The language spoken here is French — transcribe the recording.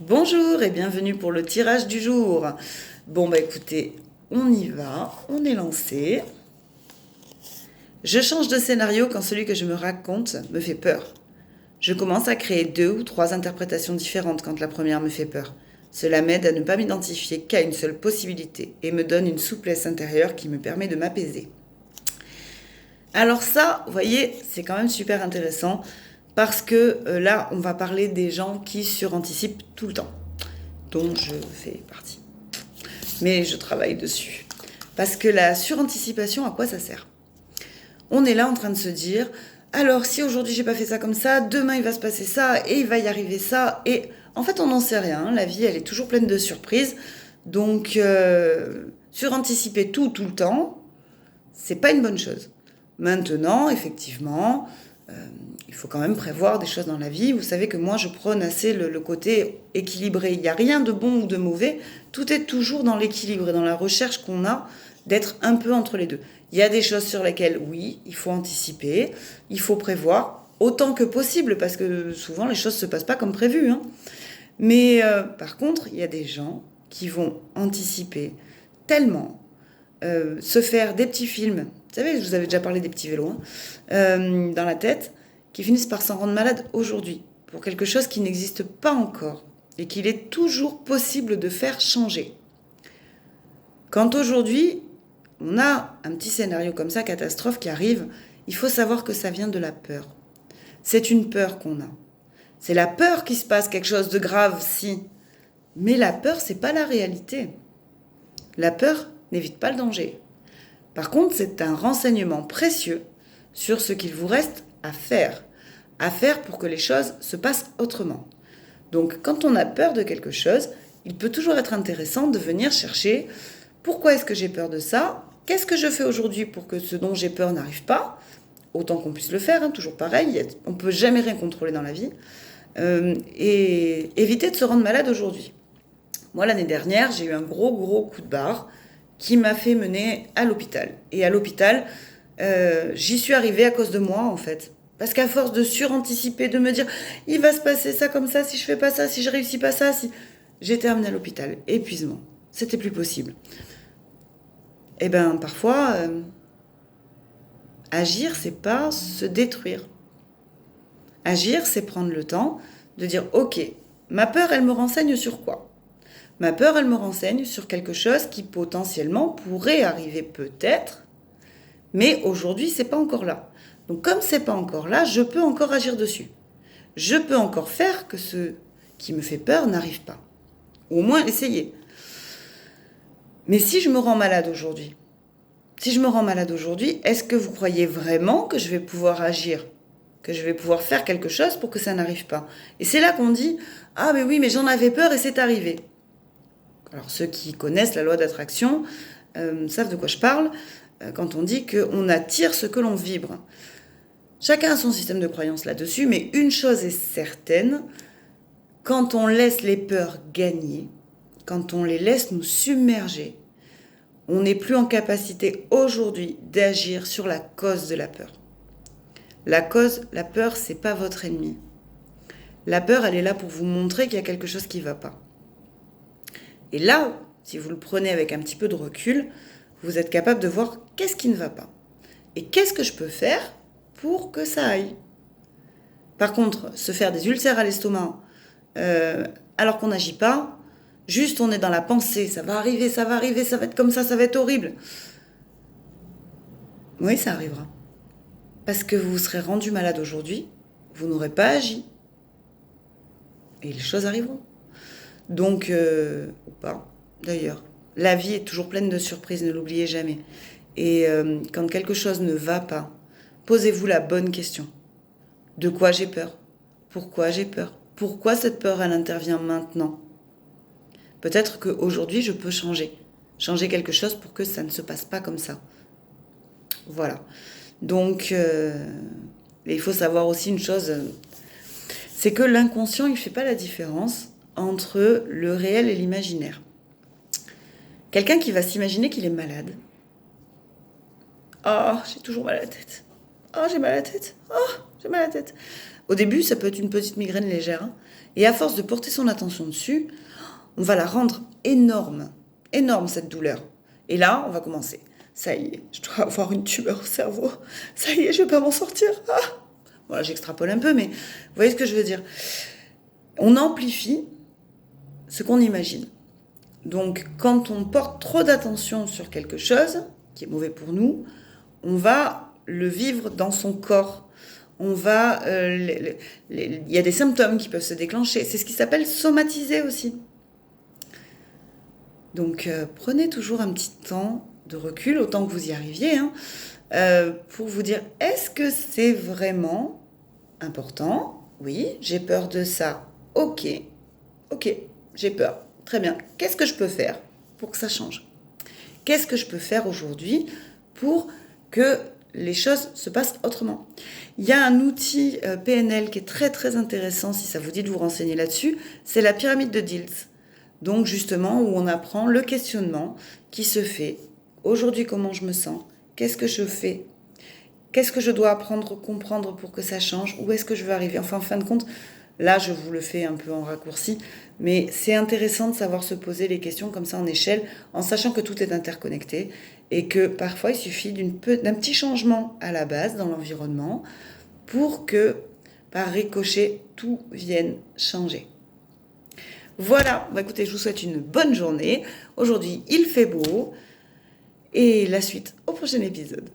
Bonjour et bienvenue pour le tirage du jour. Bon bah écoutez, on y va, on est lancé. Je change de scénario quand celui que je me raconte me fait peur. Je commence à créer 2 ou 3 interprétations différentes quand la première me fait peur. Cela m'aide à ne pas m'identifier qu'à une seule possibilité et me donne une souplesse intérieure qui me permet de m'apaiser. Alors ça, vous voyez, c'est quand même super intéressant parce que là, on va parler des gens qui suranticipent tout le temps, dont je fais partie. Mais je travaille dessus. Parce que la suranticipation, à quoi ça sert? On est là en train de se dire, alors si aujourd'hui j'ai pas fait ça comme ça, demain il va se passer ça, et il va y arriver ça, et en fait on n'en sait rien, la vie elle est toujours pleine de surprises, donc suranticiper tout le temps, c'est pas une bonne chose. Maintenant, effectivement, il faut quand même prévoir des choses dans la vie. Vous savez que moi, je prône assez le côté équilibré. Il n'y a rien de bon ou de mauvais. Tout est toujours dans l'équilibre et dans la recherche qu'on a d'être un peu entre les deux. Il y a des choses sur lesquelles, oui, il faut anticiper, il faut prévoir autant que possible, parce que souvent, les choses ne se passent pas comme prévu, hein. Mais par contre, il y a des gens qui vont anticiper tellement, se faire des petits films. Vous savez, je vous avais déjà parlé des petits vélos, hein, dans la tête, qui finissent par s'en rendre malade aujourd'hui, pour quelque chose qui n'existe pas encore, et qu'il est toujours possible de faire changer. Quand aujourd'hui, on a un petit scénario comme ça, catastrophe, qui arrive, il faut savoir que ça vient de la peur. C'est une peur qu'on a. C'est la peur qu'il se passe quelque chose de grave, si. Mais la peur, c'est pas la réalité. La peur n'évite pas le danger. Par contre, c'est un renseignement précieux sur ce qu'il vous reste à faire pour que les choses se passent autrement. Donc, quand on a peur de quelque chose, il peut toujours être intéressant de venir chercher pourquoi est-ce que j'ai peur de ça, qu'est-ce que je fais aujourd'hui pour que ce dont j'ai peur n'arrive pas, autant qu'on puisse le faire, hein, toujours pareil, on ne peut jamais rien contrôler dans la vie, et éviter de se rendre malade aujourd'hui. Moi, l'année dernière, j'ai eu un gros coup de barre qui m'a fait mener à l'hôpital. Et à l'hôpital, j'y suis arrivée à cause de moi, en fait. Parce qu'à force de suranticiper, de me dire, il va se passer ça comme ça, si je fais pas ça, si je réussis pas ça, si... J'étais amenée à l'hôpital. Épuisement. C'était plus possible. Et ben, parfois, agir, c'est pas se détruire. Agir, c'est prendre le temps de dire, ok, ma peur, elle me renseigne sur quoi? Ma peur, elle me renseigne sur quelque chose qui potentiellement pourrait arriver peut-être, mais aujourd'hui, c'est pas encore là. Donc comme c'est pas encore là, je peux encore agir dessus. Je peux encore faire que ce qui me fait peur n'arrive pas. Au moins essayer. Mais si je me rends malade aujourd'hui, est-ce que vous croyez vraiment que je vais pouvoir agir, que je vais pouvoir faire quelque chose pour que ça n'arrive pas? Et c'est là qu'on dit, ah mais oui, mais j'en avais peur et c'est arrivé. Alors ceux qui connaissent la loi d'attraction savent de quoi je parle quand on dit qu'on attire ce que l'on vibre. Chacun a son système de croyance là-dessus, mais une chose est certaine, quand on laisse les peurs gagner, quand on les laisse nous submerger, on n'est plus en capacité aujourd'hui d'agir sur la cause de la peur. La peur, c'est pas votre ennemi. La peur, elle est là pour vous montrer qu'il y a quelque chose qui ne va pas. Et là, si vous le prenez avec un petit peu de recul, vous êtes capable de voir qu'est-ce qui ne va pas. Et qu'est-ce que je peux faire pour que ça aille. Par contre, se faire des ulcères à l'estomac alors qu'on n'agit pas, juste on est dans la pensée, ça va arriver, ça va être comme ça va être horrible. Oui, ça arrivera. Parce que vous vous serez rendu malade aujourd'hui, vous n'aurez pas agi. Et les choses arriveront. Donc, ou pas, d'ailleurs. La vie est toujours pleine de surprises, ne l'oubliez jamais. Et quand quelque chose ne va pas, posez-vous la bonne question. De quoi j'ai peur? Pourquoi j'ai peur? Pourquoi cette peur, elle intervient maintenant? Peut-être qu'aujourd'hui, je peux changer quelque chose pour que ça ne se passe pas comme ça. Voilà. Donc, il faut savoir aussi une chose, c'est que l'inconscient, il ne fait pas la différence entre le réel et l'imaginaire. Quelqu'un qui va s'imaginer qu'il est malade. Oh, j'ai toujours mal à la tête. Oh, j'ai mal à la tête. Oh, j'ai mal à la tête. Au début, ça peut être une petite migraine légère, hein. Et à force de porter son attention dessus, on va la rendre énorme, énorme cette douleur. Et là, on va commencer. Ça y est, je dois avoir une tumeur au cerveau. Ça y est, je vais pas m'en sortir. Ah, voilà, j'extrapole un peu, mais vous voyez ce que je veux dire. On amplifie ce qu'on imagine. Donc, quand on porte trop d'attention sur quelque chose qui est mauvais pour nous, on va le vivre dans son corps. Il y a des symptômes qui peuvent se déclencher. C'est ce qui s'appelle somatiser aussi. Donc, prenez toujours un petit temps de recul, autant que vous y arriviez, pour vous dire, est-ce que c'est vraiment important? Oui, j'ai peur de ça. Ok, j'ai peur. Très bien. Qu'est-ce que je peux faire pour que ça change? Qu'est-ce que je peux faire aujourd'hui pour que les choses se passent autrement? Il y a un outil PNL qui est très très intéressant, si ça vous dit de vous renseigner là-dessus, c'est la pyramide de Diels. Donc justement, où on apprend le questionnement qui se fait. Aujourd'hui, comment je me sens? Qu'est-ce que je fais? Qu'est-ce que je dois apprendre, comprendre pour que ça change? Où est-ce que je veux arriver? Enfin, en fin de compte, là, je vous le fais un peu en raccourci, mais c'est intéressant de savoir se poser les questions comme ça en échelle, en sachant que tout est interconnecté et que parfois, il suffit d'un petit changement à la base dans l'environnement pour que, par ricochet, tout vienne changer. Voilà, écoutez, je vous souhaite une bonne journée. Aujourd'hui, il fait beau et la suite au prochain épisode.